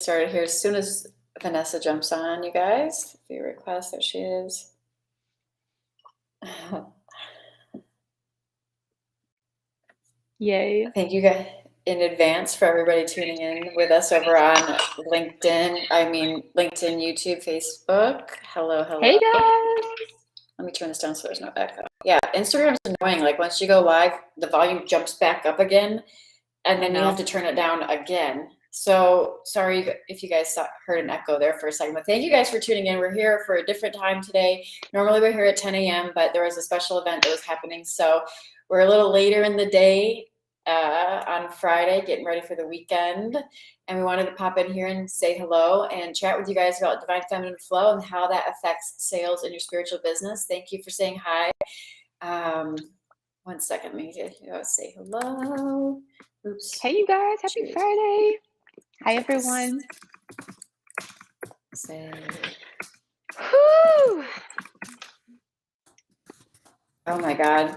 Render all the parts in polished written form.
Started here as soon as Vanessa jumps on, you guys. View request, there she is. Yay. Thank you guys in advance for everybody tuning in with us over on LinkedIn, YouTube, Facebook. Hello. Hey guys. Let me turn this down so there's no echo. Yeah, Instagram's annoying. Like once you go live, the volume jumps back up again, and then you have to turn it down again. So sorry if you guys heard an echo there for a second, but thank you guys for tuning in. We're here for a different time today. Normally we're here at 10 a.m., but there was a special event that was happening. So we're a little later in the day on Friday, getting ready for the weekend. And we wanted to pop in here and say hello and chat with you guys about Divine Feminine Flow and how that affects sales in your spiritual business. Thank you for saying hi. 1 second, let me say hello. Oops. Hey you guys, happy Friday. Hi everyone. Say. Whew. Oh my God.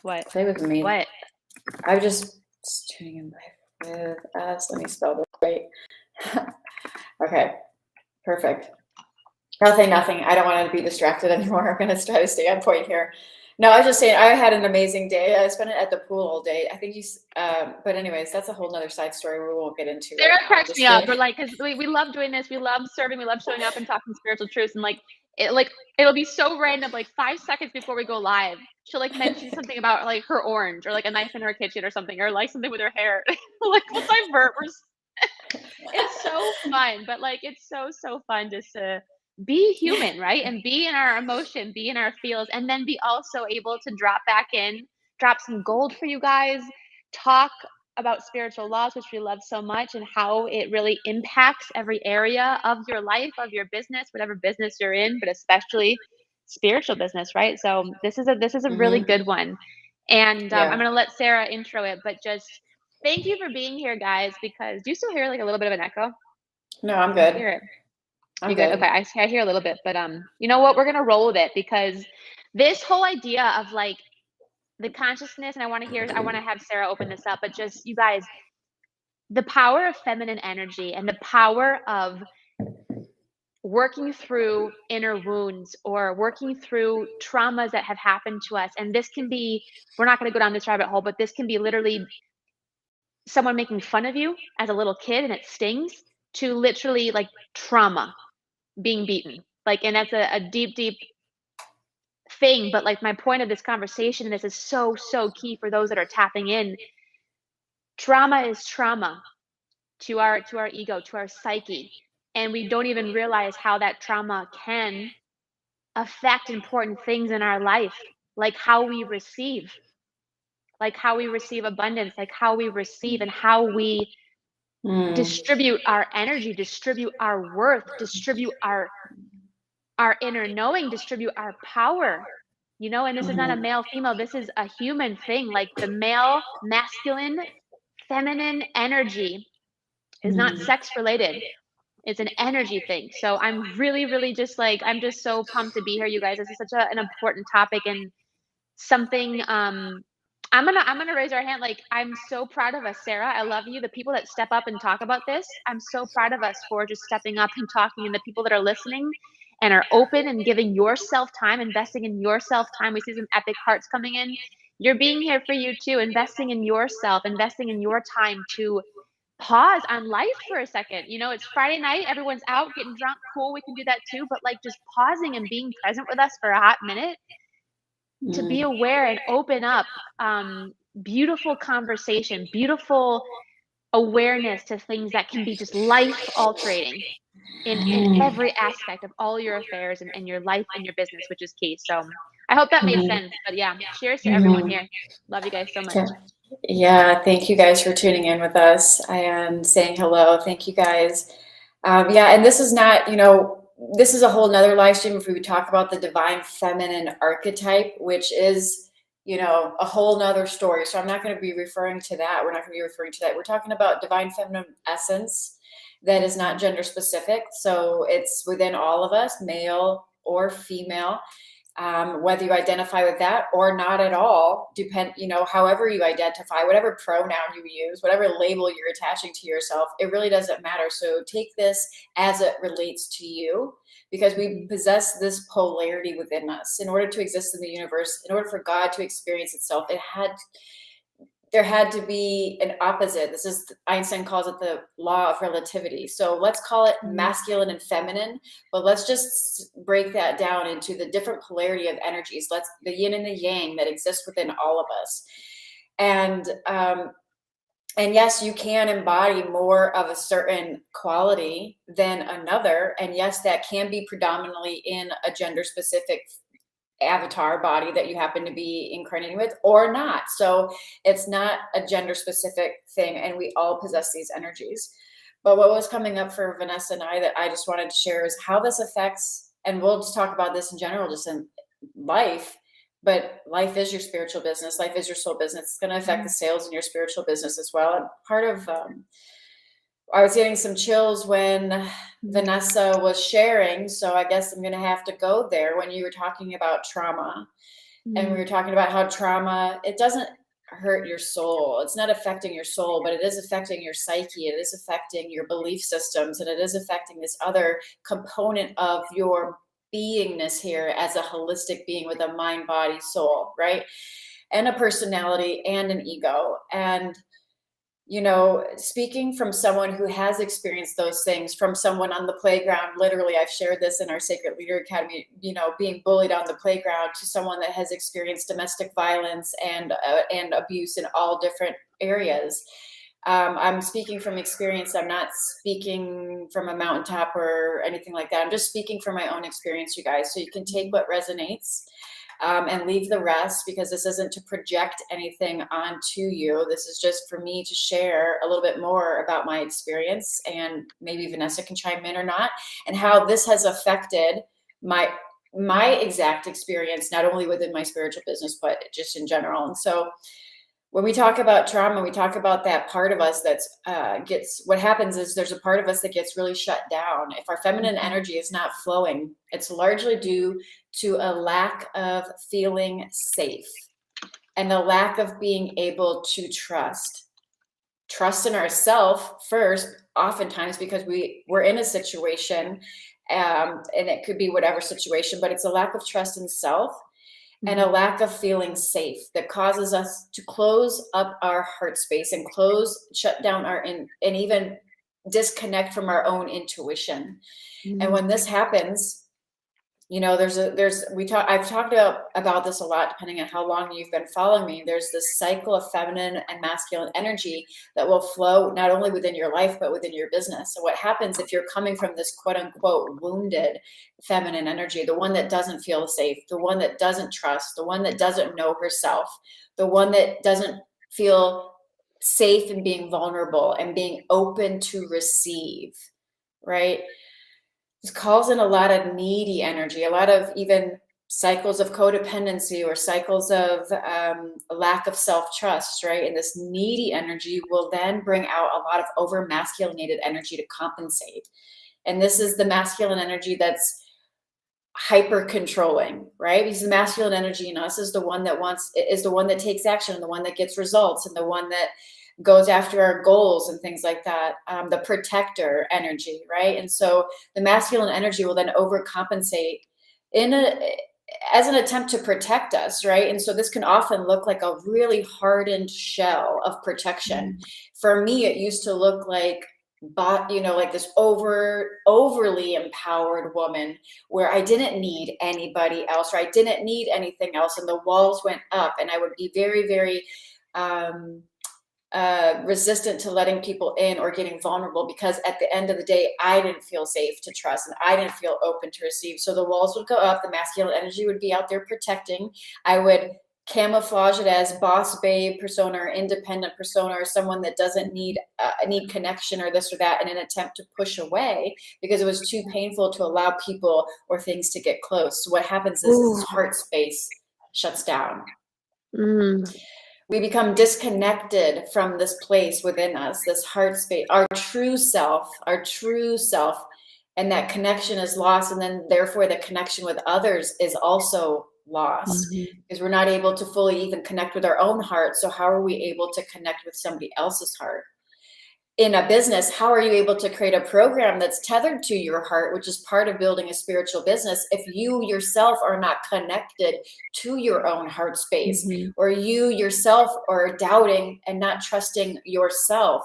What? Play with me. What? I'm just tuning in with us. Let me spell this right. Okay, perfect. Nothing. I don't want to be distracted anymore. I'm going to try to stay on point here. No, I was just saying I had an amazing day. I spent it at the pool all day. I think but anyways, that's a whole nother side story we won't get into. Sarah cracks me up. We're like, because we love doing this. We love serving. We love showing up and talking spiritual truths. And it'll be so random. Like 5 seconds before we go live, she'll like mention something about like her orange or like a knife in her kitchen or something, or like something with her hair. Like we'll divert. It's so fun, but like it's so fun just to be human, right? And be in our emotion, be in our feels, and then be also able to drop back in, drop some gold for you guys, talk about spiritual laws, which we love so much, and how it really impacts every area of your life, of your business, whatever business you're in, but especially spiritual business, right? So this is a really good one. And I'm going to let Sarah intro it, but just thank you for being here, guys, because do you still hear like a little bit of an echo? No, I'm good. Hear it. You good? Okay, I hear a little bit, but you know what? We're gonna roll with it because this whole idea of like the consciousness, and I want to have Sarah open this up, but just you guys, the power of feminine energy and the power of working through inner wounds or working through traumas that have happened to us. And this can be, we're not going to go down this rabbit hole, but this can be literally someone making fun of you as a little kid and it stings, to literally like trauma, being beaten, like, and that's a deep thing. But like my point of this conversation, and this is so key for those that are tapping in, trauma is trauma to our ego, to our psyche, and we don't even realize how that trauma can affect important things in our life, like how we receive abundance, like how we receive and how we distribute our energy, distribute our worth, distribute our inner knowing, distribute our power, you know. And this is not a male female, this is a human thing. Like the male masculine feminine energy is not sex related, it's an energy thing. So I'm really just like, I'm just so pumped to be here, you guys. This is such an important topic and something I'm gonna raise our hand. Like, I'm so proud of us, Sarah. I love you. The people that step up and talk about this, I'm so proud of us for just stepping up and talking, and the people that are listening and are open and giving yourself time, investing in yourself time. We see some epic hearts coming in. You're being here for you too, investing in yourself, investing in your time to pause on life for a second. You know, it's Friday night, everyone's out getting drunk. Cool, we can do that too. But like just pausing and being present with us for a hot minute to be aware and open up beautiful conversation, beautiful awareness to things that can be just life altering in every aspect of all your affairs and your life and your business, which is key. So I hope that made sense. But yeah, cheers to everyone here. Love you guys so much. Yeah, thank you guys for tuning in with us and saying hello. Thank you guys. Yeah, and this is not, you know, this is a whole nother live stream if we would talk about the divine feminine archetype, which is, you know, a whole nother story. So I'm not going to be referring to that. We're not going to be referring to that. We're talking about divine feminine essence that is not gender specific. So it's within all of us, male or female. whether you identify with that or not at all, however you identify, whatever pronoun you use, whatever label you're attaching to yourself, it really doesn't matter. So take this as it relates to you, because we possess this polarity within us. In order to exist in the universe, in order for God to experience itself, there had to be an opposite. This is, Einstein calls it the law of relativity. So let's call it masculine and feminine, but let's just break that down into the different polarity of energies. The yin and the yang that exist within all of us. And yes, you can embody more of a certain quality than another. And yes, that can be predominantly in a gender specific avatar body that you happen to be incarnating with, or not. So it's not a gender specific thing, and we all possess these energies. But what was coming up for Vanessa and I that I just wanted to share is how this affects, and we'll just talk about this in general, just in life, but life is your spiritual business. Life is your soul business. It's going to affect the sales in your spiritual business as well. And part of, I was getting some chills when Vanessa was sharing, so I guess I'm going to have to go there, when you were talking about trauma. And we were talking about how trauma, it doesn't hurt your soul. It's not affecting your soul, but it is affecting your psyche. It is affecting your belief systems, and it is affecting this other component of your beingness here as a holistic being with a mind, body, soul, right? And a personality and an ego. And speaking from someone who has experienced those things, from someone on the playground, literally, I've shared this in our Sacred Leader Academy, being bullied on the playground, to someone that has experienced domestic violence and abuse in all different areas. I'm speaking from experience. I'm not speaking from a mountaintop or anything like that. I'm just speaking from my own experience, you guys. So you can take what resonates. And leave the rest, because this isn't to project anything onto you. This is just for me to share a little bit more about my experience, and maybe Vanessa can chime in or not, and how this has affected my exact experience, not only within my spiritual business, but just in general. And so when we talk about trauma, we talk about that part of us that's what happens is there's a part of us that gets really shut down. If our feminine energy is not flowing, it's largely due to a lack of feeling safe and a lack of being able to trust in ourselves first, oftentimes, because we're in a situation, and it could be whatever situation, but it's a lack of trust in self and a lack of feeling safe that causes us to close up our heart space and shut down and even disconnect from our own intuition. And when this happens, I've talked about this a lot, depending on how long you've been following me. There's this cycle of feminine and masculine energy that will flow not only within your life, but within your business. So what happens if you're coming from this quote unquote wounded feminine energy, the one that doesn't feel safe, the one that doesn't trust, the one that doesn't know herself, the one that doesn't feel safe in being vulnerable and being open to receive, right? This calls in a lot of needy energy, a lot of even cycles of codependency or cycles of a lack of self-trust, right? And this needy energy will then bring out a lot of over-masculinated energy to compensate. And this is the masculine energy that's hyper-controlling, right? Because the masculine energy in us is the one that takes action, and the one that gets results, and the one that goes after our goals and things like that, the protector energy, right? And so the masculine energy will then overcompensate as an attempt to protect us, right? And so this can often look like a really hardened shell of protection. For me, it used to look like like this overly empowered woman, where I didn't need anybody else, or I didn't need anything else, and the walls went up, and I would be very, very resistant to letting people in or getting vulnerable, because at the end of the day, I didn't feel safe to trust, and I didn't feel open to receive. So the walls would go up, the masculine energy would be out there protecting. I would camouflage it as boss babe persona or independent persona, or someone that doesn't need connection or this or that, in an attempt to push away because it was too painful to allow people or things to get close. So what happens is this heart space shuts down. We become disconnected from this place within us, this heart space, our true self, and that connection is lost, and then therefore the connection with others is also lost, because we're not able to fully even connect with our own heart. So how are we able to connect with somebody else's heart? In a business, how are you able to create a program that's tethered to your heart, which is part of building a spiritual business, if you yourself are not connected to your own heart space, or you yourself are doubting and not trusting yourself,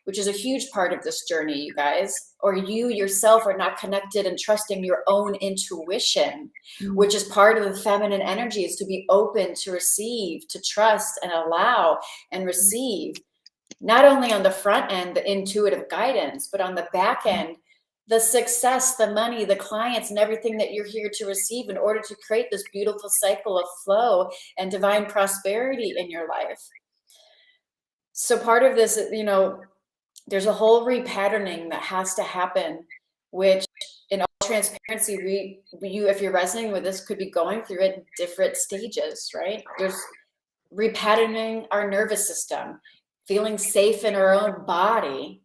which is a huge part of this journey, you guys, or you yourself are not connected and trusting your own intuition, which is part of the feminine energy, is to be open to receive, to trust and allow and receive. Not only on the front end, the intuitive guidance, but on the back end, the success, the money, the clients, and everything that you're here to receive in order to create this beautiful cycle of flow and divine prosperity in your life. So part of this, you know, there's a whole repatterning that has to happen, which in all transparency, you, if you're resonating with this, could be going through it in different stages, right? There's repatterning our nervous system, feeling safe in our own body,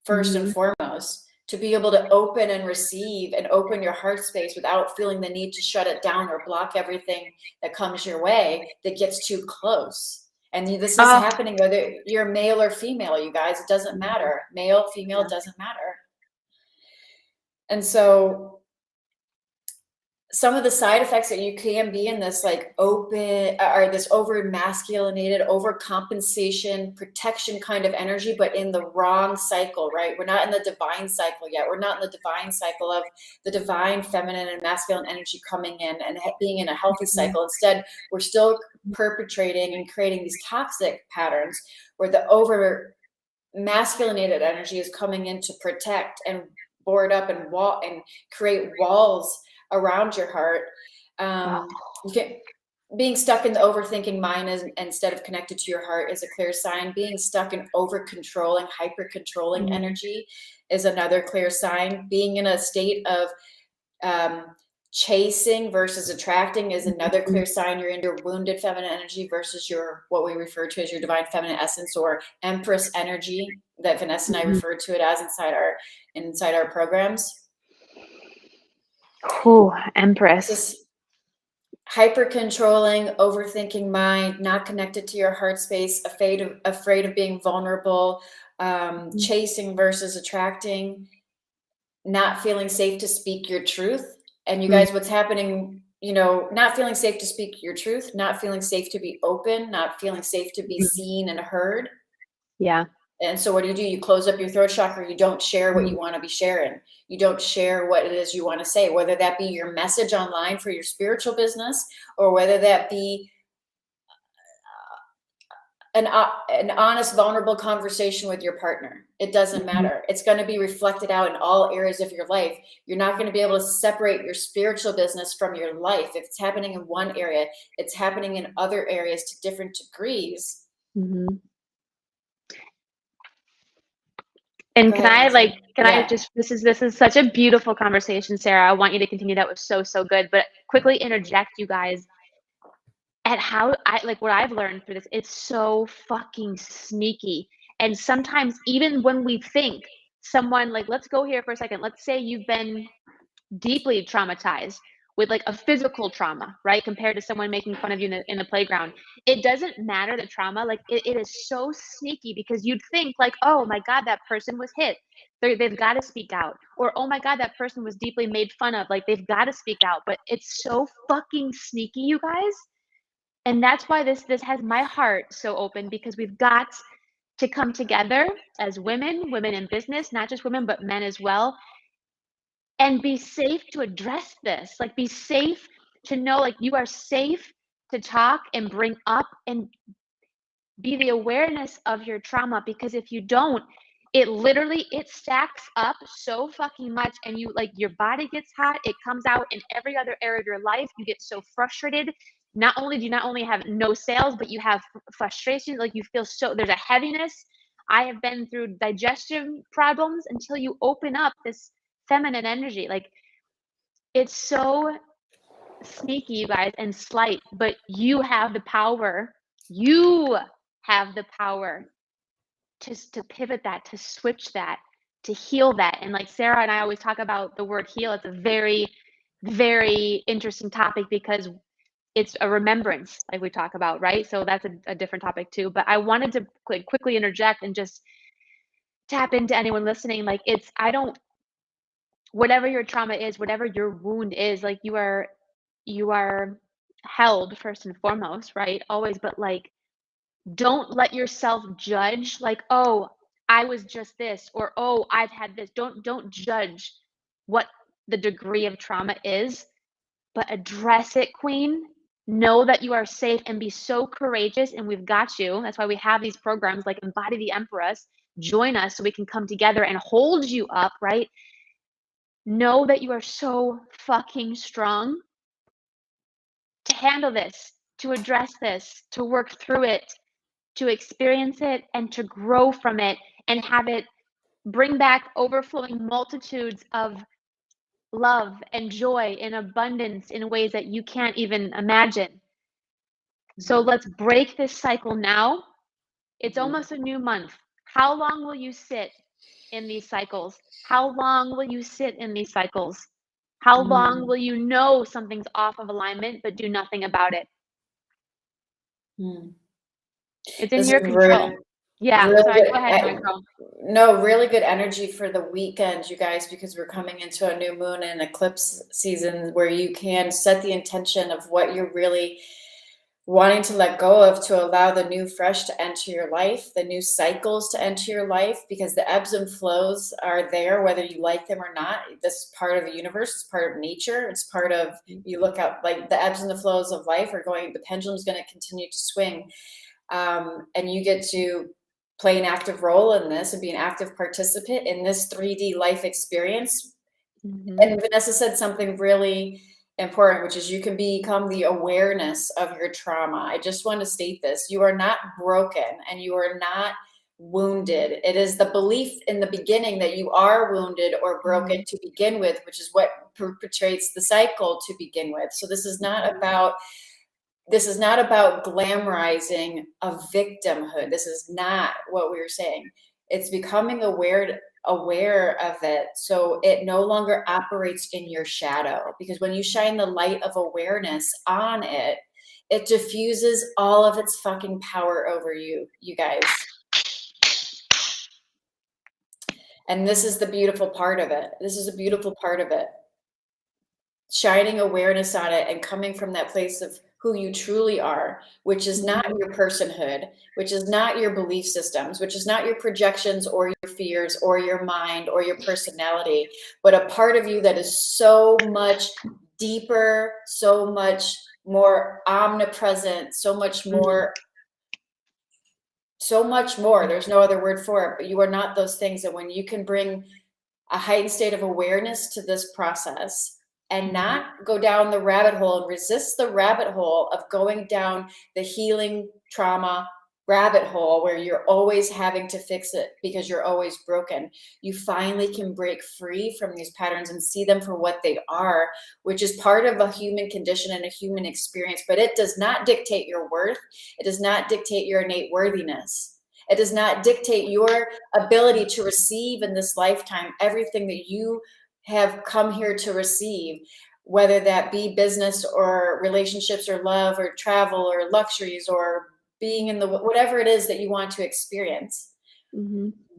first and foremost, to be able to open and receive and open your heart space without feeling the need to shut it down or block everything that comes your way that gets too close. And this is happening whether you're male or female, you guys, it doesn't matter. Male, female, it doesn't matter. And so some of the side effects that you can be in this like open or this over masculinated, overcompensation, protection kind of energy, but in the wrong cycle, right? We're not in the divine cycle yet. We're not in the divine cycle of the divine feminine and masculine energy coming in and being in a healthy cycle. Instead, we're still perpetrating and creating these toxic patterns where the over masculinated energy is coming in to protect and board up and wall and create walls around your heart. Being stuck in the overthinking mind instead of connected to your heart is a clear sign. Being stuck in over-controlling, hyper-controlling energy is another clear sign. Being in a state of chasing versus attracting is another clear sign you're in your wounded feminine energy versus your, what we refer to as your divine feminine essence or empress energy that Vanessa and I refer to it as inside our programs. Oh, Empress. This hyper controlling, overthinking mind, not connected to your heart space, afraid of being vulnerable, chasing versus attracting, not feeling safe to speak your truth. And you guys, what's happening, you know, not feeling safe to speak your truth, not feeling safe to be open, not feeling safe to be seen and heard. Yeah. And so what do? You close up your throat chakra. You don't share what you want to be sharing. You don't share what it is you want to say, whether that be your message online for your spiritual business or whether that be an honest, vulnerable conversation with your partner. It doesn't matter. It's going to be reflected out in all areas of your life. You're not going to be able to separate your spiritual business from your life. If it's happening in one area, it's happening in other areas to different degrees. And this is such a beautiful conversation, Sarah. I want you to continue. That was so good. But quickly interject, you guys, at how what I've learned through this. It's so fucking sneaky. And sometimes even when we think someone, like, let's go here for a second. Let's say you've been deeply traumatized with like a physical trauma, right? Compared to someone making fun of you in the playground. It doesn't matter the trauma. Like it is so sneaky because you'd think like, oh my God, that person was hit. They've got to speak out. Or, oh my God, that person was deeply made fun of. Like they've got to speak out. But it's so fucking sneaky, you guys. And that's why this has my heart so open, because we've got to come together as women in business, not just women, but men as well, and be safe to address this. Like be safe to know, like you are safe to talk and bring up and be the awareness of your trauma, because if you don't, it stacks up so fucking much, and you like your body gets hot, it comes out in every other area of your life. You get so frustrated. Not only do you not only have no sales, but you have frustration. Like you feel there's a heaviness. I have been through digestion problems until you open up this feminine energy. Like it's so sneaky, you guys, and slight, but you have the power. You have the power to pivot that, to switch that, to heal that. And like Sarah and I always talk about the word heal. It's a very, very interesting topic because it's a remembrance, like we talk about, right? So that's a different topic too. But I wanted to quickly interject and just tap into anyone listening. Like whatever your trauma is, whatever your wound is, like you are held first and foremost, right? Always, but like don't let yourself judge like, oh, I was just this, or oh, I've had this. Don't judge what the degree of trauma is, but address it, queen. Know that you are safe and be so courageous, and we've got you. That's why we have these programs like Embody the Empress. Join us so we can come together and hold you up, right? Know that you are so fucking strong to handle this, to address this, to work through it, to experience it, and to grow from it and have it bring back overflowing multitudes of love and joy and abundance in ways that you can't even imagine. So let's break this cycle now. It's almost a new month. How long will you sit in these cycles? How long will you sit in these cycles? How long will you know something's off of alignment but do nothing about it? It's in This your is control. Yeah, really sorry, good. go ahead, my girl. No, really good energy for the weekend, you guys, because we're coming into a new moon and eclipse season where you can set the intention of what you're really wanting to let go of to allow the new fresh to enter your life, the new cycles to enter your life, because the ebbs and flows are there, whether you like them or not. This is part of the universe. It's part of nature. It's part of, you look out, like the ebbs and the flows of life are going, the pendulum's going to continue to swing. And you get to play an active role in this and be an active participant in this 3D life experience. And Vanessa said something really important, which is you can become the awareness of your trauma. I just want to state this. You are not broken and you are not wounded. It is the belief in the beginning that you are wounded or broken to begin with, which is what perpetrates the cycle to begin with. So this is not about glamorizing a victimhood. This is not what we were saying. It's becoming aware of it so it no longer operates in your shadow, because when you shine the light of awareness on it, it diffuses all of its fucking power over you guys. And this is the beautiful part of it. This is a beautiful part of it. Shining awareness on it and coming from that place of who you truly are, which is not your personhood, which is not your belief systems, which is not your projections or your fears or your mind or your personality, but a part of you that is so much deeper, so much more omnipresent, so much more. There's no other word for it, but you are not those things. And when you can bring a heightened state of awareness to this process, and not go down the rabbit hole and resist the rabbit hole of going down the healing trauma rabbit hole where you're always having to fix it because you're always broken. You finally can break free from these patterns and see them for what they are, which is part of a human condition and a human experience, but it does not dictate your worth. It does not dictate your innate worthiness. It does not dictate your ability to receive in this lifetime everything that you have come here to receive, whether that be business or relationships or love or travel or luxuries or being in the whatever it is that you want to experience.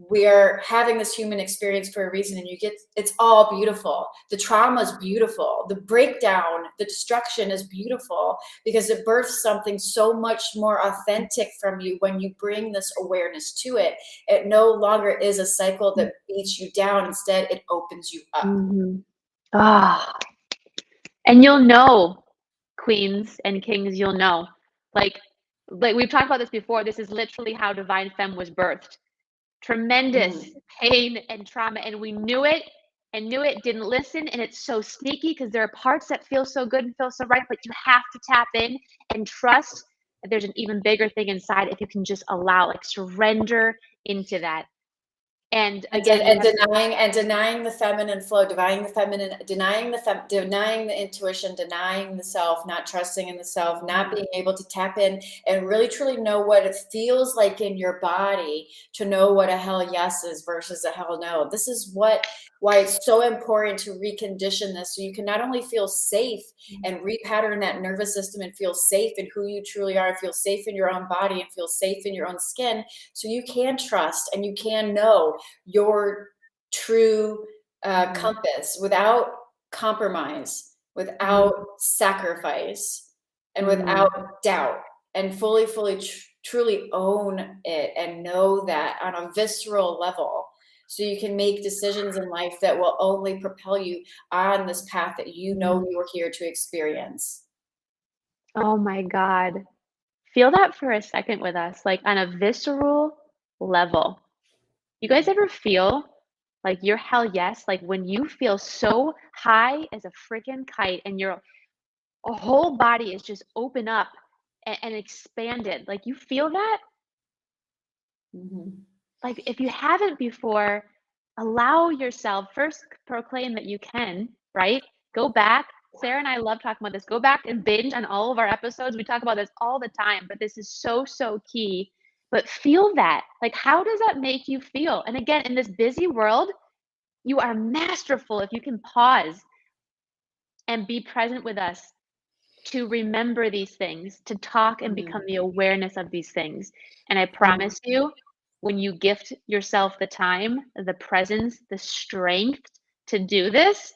We are having this human experience for a reason, and it's all beautiful. The trauma is beautiful. The breakdown, the destruction is beautiful because it births something so much more authentic from you when you bring this awareness to it. It no longer is a cycle that beats you down. Instead, it opens you up. And you'll know, queens and kings, you'll know. Like we've talked about this before. This is literally how Divine Femme was birthed. Tremendous pain and trauma, and we knew it, didn't listen, and it's so sneaky because there are parts that feel so good and feel so right, but you have to tap in and trust that there's an even bigger thing inside if you can just allow, like surrender into that. And again, denying the feminine flow, denying the intuition, denying the self, not trusting in the self, not being able to tap in and really truly know what it feels like in your body to know what a hell yes is versus a hell no. This is why it's so important to recondition this, so you can not only feel safe and repattern that nervous system and feel safe in who you truly are, feel safe in your own body and feel safe in your own skin, so you can trust and you can know your true compass without compromise, without sacrifice, and without doubt, and fully truly own it and know that on a visceral level, so you can make decisions in life that will only propel you on this path that you know you're here to experience. Oh my God. Feel that for a second with us, like on a visceral level. You guys ever feel like your hell yes, like when you feel so high as a freaking kite and your whole body is just open up and expanded? Like you feel that? Like if you haven't before, allow yourself, first proclaim that you can, right? Go back. Sarah and I love talking about this. Go back and binge on all of our episodes. We talk about this all the time, but this is so, so key. But feel that. Like, how does that make you feel? And again, in this busy world, you are masterful if you can pause and be present with us to remember these things, to talk and become the awareness of these things. And I promise you, when you gift yourself the time, the presence, the strength to do this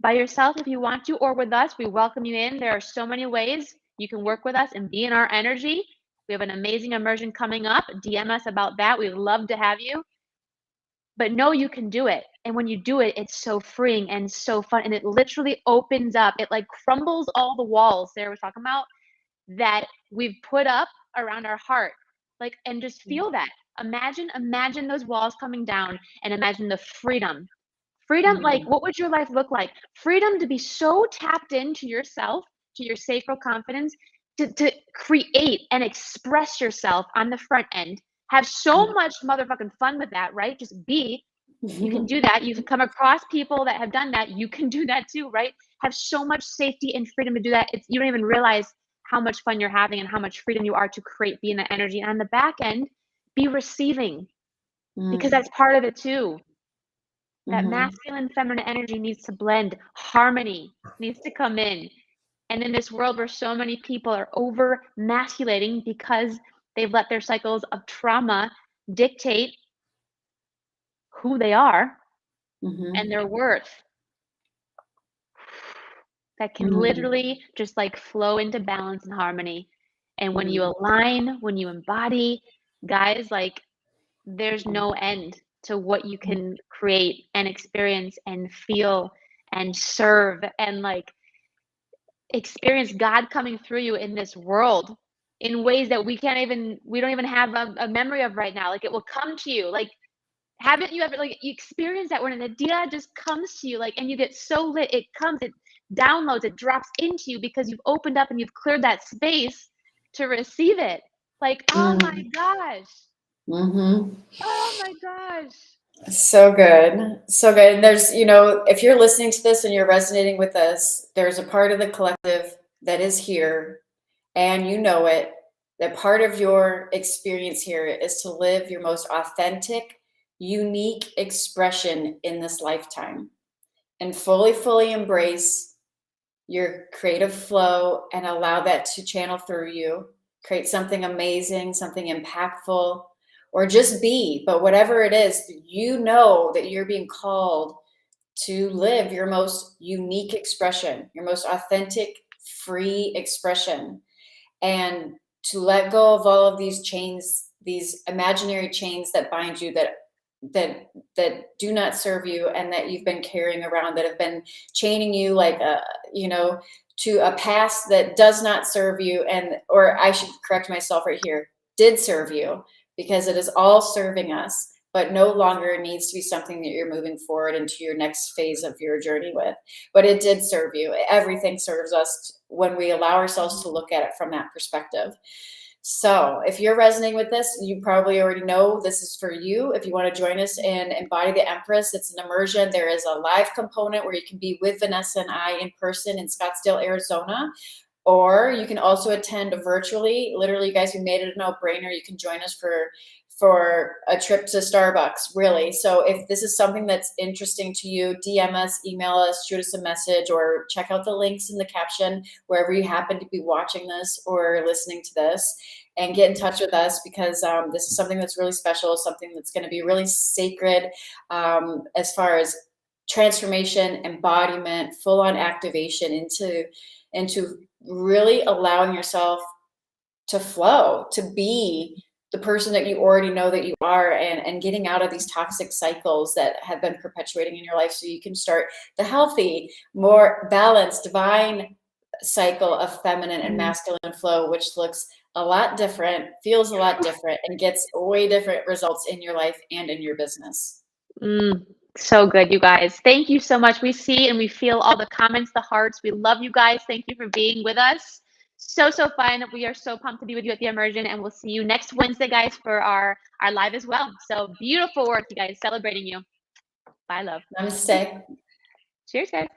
by yourself if you want to, or with us, we welcome you in. There are so many ways you can work with us and be in our energy. We have an amazing immersion coming up. DM us about that. We'd love to have you. But know you can do it. And when you do it, it's so freeing and so fun. And it literally opens up. It like crumbles all the walls Sarah was talking about that we've put up around our heart. Like, and just feel that. Imagine those walls coming down and imagine the freedom. Freedom, like what would your life look like? Freedom to be so tapped into yourself, to your sacral confidence, to create and express yourself on the front end. Have so much motherfucking fun with that, right? Just be. You can do that. You can come across people that have done that. You can do that too, right? Have so much safety and freedom to do that. You don't even realize how much fun you're having and how much freedom you are to create, be in that energy. And on the back end, be receiving, because that's part of it too. That masculine, feminine energy needs to blend. Harmony needs to come in. And in this world where so many people are over masculating because they've let their cycles of trauma dictate who they are and their worth, that can literally just like flow into balance and harmony. And when you align, when you embody, guys, like there's no end to what you can create and experience and feel and serve and like experience God coming through you in this world in ways that we don't even have a memory of right now. Like it will come to you. Like, haven't you ever, like, you experience that when an idea just comes to you, like, and you get so lit, it comes, it downloads, it drops into you because you've opened up and you've cleared that space to receive it. Like, oh my gosh. Oh my gosh. So good. So good. And there's, if you're listening to this and you're resonating with us, there's a part of the collective that is here, and you know it, that part of your experience here is to live your most authentic, unique expression in this lifetime and fully embrace your creative flow and allow that to channel through you, create something amazing, something impactful, or just be. But whatever it is, you know that you're being called to live your most unique expression, your most authentic, free expression, and to let go of all of these chains, these imaginary chains that bind you, that do not serve you, and that you've been carrying around, that have been chaining you like to a past that does not serve you, or I should correct myself right here, did serve you, because it is all serving us, but no longer needs to be something that you're moving forward into your next phase of your journey with. But it did serve you. Everything serves us when we allow ourselves to look at it from that perspective. So if you're resonating with this, you probably already know this is for you. If you want to join us in Embody the Empress, it's an immersion. There is a live component where you can be with Vanessa and I in person in Scottsdale, Arizona. Or you can also attend virtually. Literally, you guys, we made it a no-brainer. You can join us for a trip to Starbucks, really. So if this is something that's interesting to you, DM us, email us, shoot us a message, or check out the links in the caption wherever you happen to be watching this or listening to this, and get in touch with us, because this is something that's really special, something that's going to be really sacred as far as transformation, embodiment, full-on activation into really allowing yourself to flow, to be the person that you already know that you are, and getting out of these toxic cycles that have been perpetuating in your life, so you can start the healthy, more balanced, divine cycle of feminine and masculine flow, which looks a lot different, feels a lot different, and gets way different results in your life and in your business. So good, you guys. Thank you so much. We see and we feel all the comments, the hearts. We love you guys. Thank you for being with us. So fun. We are so pumped to be with you at the immersion, and we'll see you next Wednesday, guys, for our live as well. So beautiful work, you guys. Celebrating you. Bye, love. Namaste. Cheers, guys.